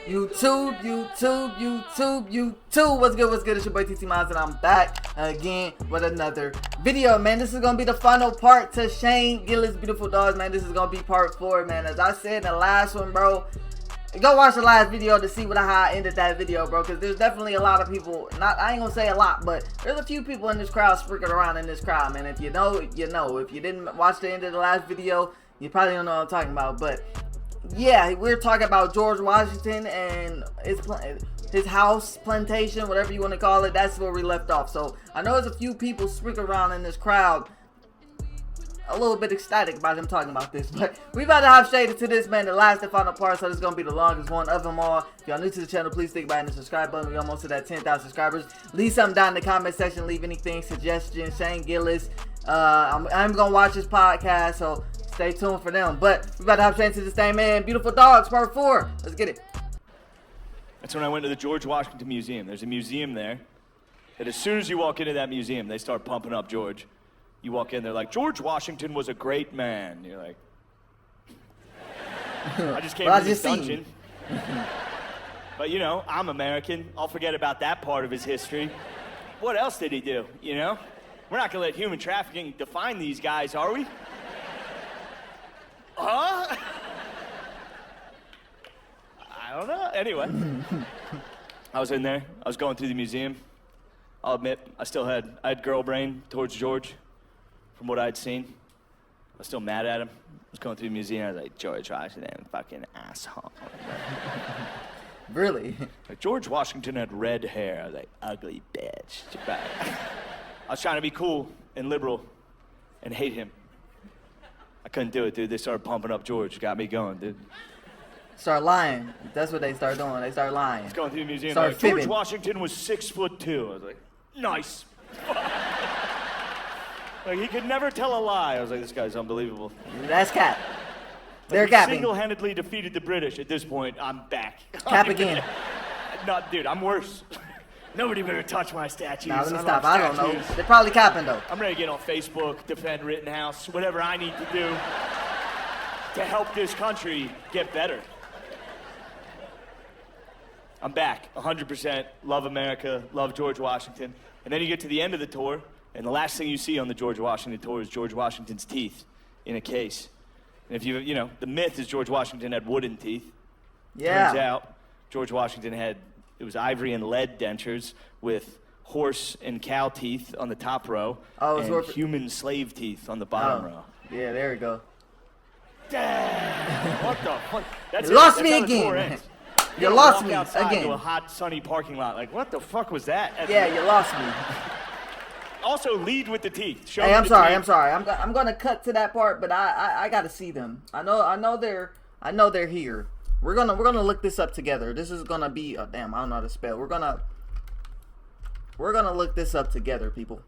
YouTube. What's good? It's your boy TT Miles, and I'm back again with another video, man. This is gonna be the final part to Shane Gillis' Beautiful Dogs, man. This is gonna be part 4, man. As I said in the last one, bro, go watch the last video to see how I ended that video, bro. Because there's definitely a lot of people. I ain't gonna say a lot, but there's a few people in this crowd sprinkled around in this crowd, man. If you know, you know. If you didn't watch the end of the last video, you probably don't know what I'm talking about, but. Yeah, we're talking about George Washington and his house plantation, whatever you want to call it. That's where we left off. So I know there's a few people sprinkled around in this crowd, a little bit ecstatic about him talking about this. But we about to have shaded to this, man, the last and final part. So this is gonna be the longest one of them all. If y'all new to the channel, please think about hitting the subscribe button. We almost to that 10,000 subscribers. Leave something down in the comment section. Leave anything, suggestions. Shane Gillis. I'm gonna watch his podcast, so stay tuned for them. But we about to have chance to this thing, man. Beautiful Dogs, part 4. Let's get it. That's when I went to the George Washington Museum. There's a museum there that as soon as you walk into that museum, they start pumping up George. You walk in, they're like, George Washington was a great man. You're like, I just came to this dungeon. But you know, I'm American. I'll forget about that part of his history. What else did he do, you know? We're not gonna let human trafficking define these guys, are we? Huh? I don't know. Anyway, I was in there. I was going through the museum. I'll admit, I had girl brain towards George from what I'd seen. I was still mad at him. I was going through the museum. I was like, George Washington, fucking asshole. Really? Like, George Washington had red hair. I was like, ugly bitch. I was trying to be cool and liberal and hate him. I couldn't do it, dude. They started pumping up George. Got me going, dude. Start lying. That's what they start doing. They start lying. I was going through the museum. Start Like, fibbing. George Washington was 6'2". I was like, nice. Like, he could never tell a lie. I was like, this guy's unbelievable. That's cap. They're Like, capping. Single-handedly defeated the British. At this point, I'm back. Cap again. No, dude, I'm worse. Nobody better touch my statues. Nah, let me I stop. love I don't know. statues. They're probably capping, though. I'm ready to get on Facebook, defend Rittenhouse, whatever I need to do to help this country get better. I'm back, 100%. Love America, love George Washington. And then you get to the end of the tour, and the last thing you see on the George Washington tour is George Washington's teeth in a case. And if you know, the myth is George Washington had wooden teeth. Yeah. Turns out, George Washington had, it was ivory and lead dentures with horse and cow teeth on the top row, and human slave teeth on the bottom row. Yeah, there we go. Damn! What the fuck? That's You lost That's me how the tour again. ends. You lost walk me outside again. to a hot, sunny parking lot. Like, what the fuck was that? Yeah, you lost me. Also, lead with the teeth. Show Hey, me I'm the sorry. teeth. I'm sorry. I'm gonna cut to that part, but I gotta see them. I know they're here. We're gonna look this up together. This is gonna be damn. I don't know how to spell. We're gonna look this up together, people,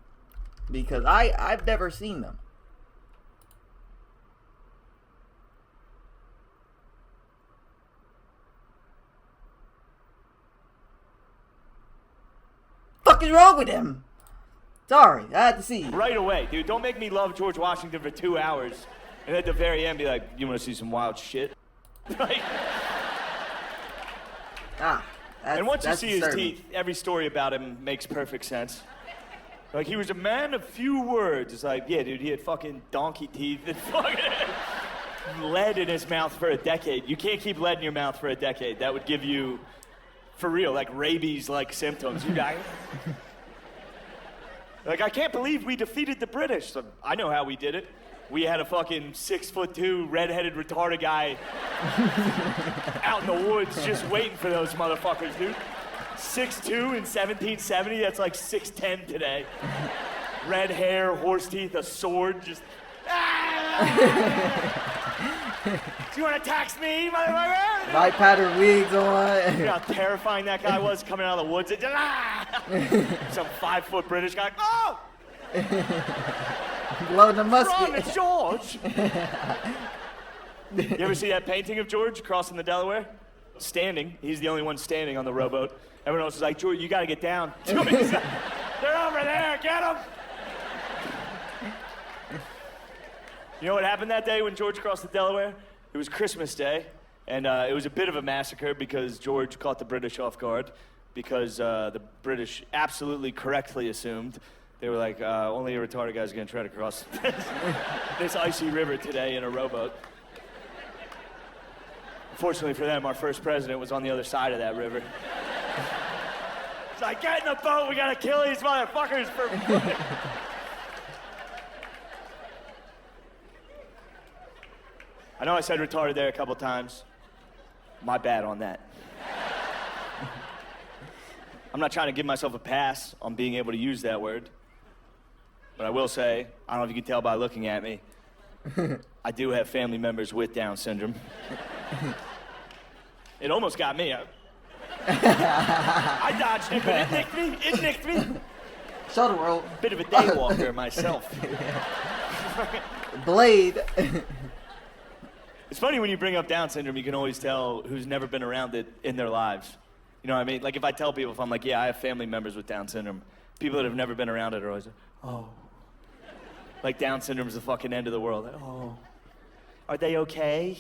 because I've never seen them. Fuck is wrong with him? Sorry, I had to see. Right away, dude. Don't make me love George Washington for 2 hours, and at the very end be like, "You want to see some wild shit?" Like, and once you see his teeth, every story about him makes perfect sense. Like, he was a man of few words. It's like, yeah, dude, he had fucking donkey teeth and fucking lead in his mouth for a decade. You can't keep lead in your mouth for a decade. That would give you, for real, like rabies-like symptoms. You die. Like, I can't believe we defeated the British. So, I know how we did it. We had a fucking 6'2", redheaded, retarded guy out in the woods just waiting for those motherfuckers, dude. 6'2" in 1770, that's like 6'10" today. Red hair, horse teeth, a sword, just... Do you want to tax me, motherfucker? White powder wigs on. You know how terrifying that guy was coming out of the woods? And just, some 5-foot British guy. Oh! Loading the musket. Ron, it's George. You ever see that painting of George crossing the Delaware? Standing. He's the only one standing on the rowboat. Everyone else is like, George, you got to get down. They're over there. Get them. You know what happened that day when George crossed the Delaware? It was Christmas Day, And it was a bit of a massacre because George caught the British off guard because the British absolutely correctly assumed. They were like, only a retarded guy's gonna try to cross this icy river today in a rowboat. Fortunately for them, our first president was on the other side of that river. He's like, get in the boat, we gotta kill these motherfuckers for... I know I said retarded there a couple times. My bad on that. I'm not trying to give myself a pass on being able to use that word. But I will say, I don't know if you can tell by looking at me, I do have family members with Down syndrome. It almost got me. I dodged it, but it nicked me. Show the world. Bit of a daywalker myself. Blade. It's funny when you bring up Down syndrome, you can always tell who's never been around it in their lives. You know what I mean? Like if I tell people, if I'm like, yeah, I have family members with Down syndrome, people that have never been around it are always like, oh. Like Down syndrome's the fucking end of the world. Like, oh. Are they okay?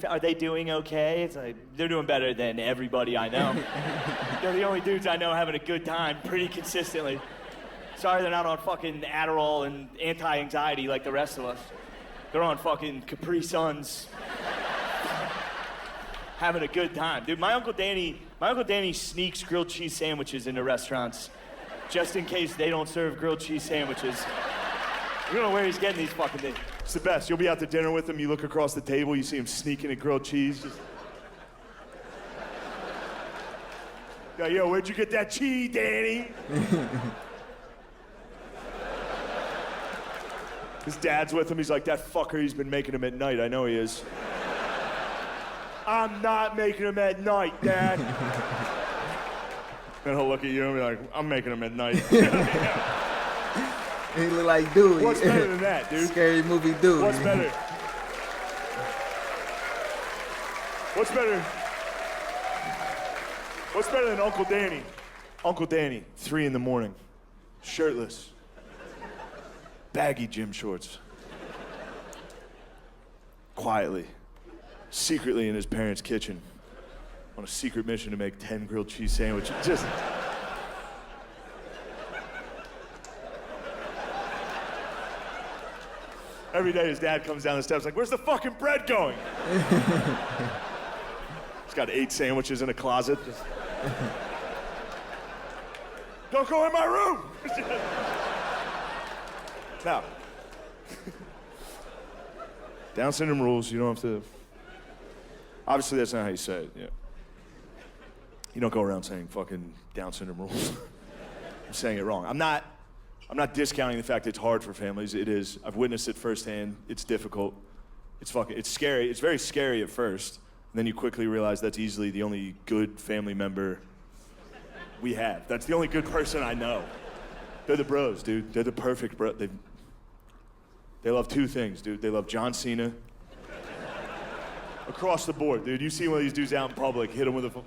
Are they doing okay? It's like, they're doing better than everybody I know. They're the only dudes I know having a good time pretty consistently. Sorry they're not on fucking Adderall and anti-anxiety like the rest of us. They're on fucking Capri Suns. Having a good time. Dude, my Uncle Danny sneaks grilled cheese sandwiches into restaurants just in case they don't serve grilled cheese sandwiches. We don't know where he's getting these fucking things. It's the best. You'll be out to dinner with him, you look across the table, you see him sneaking a grilled cheese. Just... Yo, where'd you get that cheese, Danny? His dad's with him, he's like, that fucker, he's been making them at night, I know he is. I'm not making them at night, Dad. Then he'll look at you and be like, I'm making them at night. He look like Dewey. What's better than that, dude? Scary movie Dewey. What's better? What's better? What's better than Uncle Danny? Uncle Danny, 3 in the morning, shirtless, baggy gym shorts, quietly, secretly in his parents' kitchen, on a secret mission to make 10 grilled cheese sandwiches. Just... Every day his dad comes down the steps like, where's the fucking bread going? He's got 8 sandwiches in a closet. Just... Don't go in my room! Now, Down syndrome rules, you don't have to... Obviously that's not how you say it, yeah. You don't go around saying fucking Down syndrome rules. I'm saying it wrong. I'm not discounting the fact that it's hard for families. It is. I've witnessed it firsthand. It's difficult. It's scary. It's very scary at first. And then you quickly realize that's easily the only good family member we have. That's the only good person I know. They're the bros, dude. They're the perfect bro. They love 2 things, dude. They love John Cena. Across the board, dude. You see one of these dudes out in public, hit him with a phone.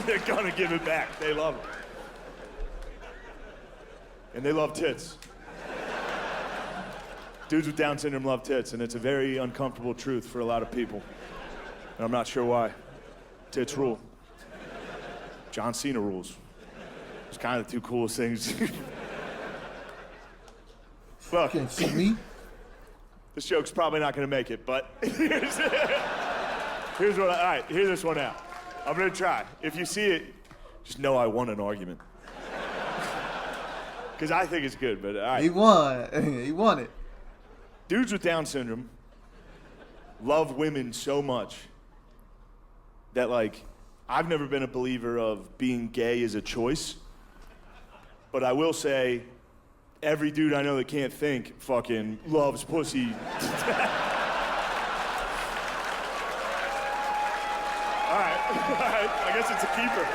They're gonna give it back. They love it. And they love tits. Dudes with Down syndrome love tits, and it's a very uncomfortable truth for a lot of people. And I'm not sure why. Tits rule. John Cena rules. It's kind of the 2 coolest things. Look, You can see me. this joke's probably not gonna make it, but here's what all right, hear this one out. I'm gonna try. If you see it, just know I won an argument. Because I think it's good, but all right. He won. He won it. Dudes with Down syndrome love women so much that, like, I've never been a believer of being gay as a choice, but I will say every dude I know that can't think fucking loves pussy. All right, I guess it's a keeper.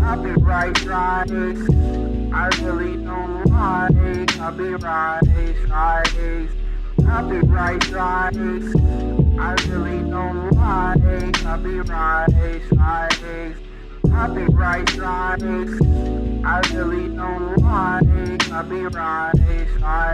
I'll be right. I really don't like. I'll be right. I'll be right. I really don't like. I'll be right. Copyright strikes. I really don't like copyright strikes.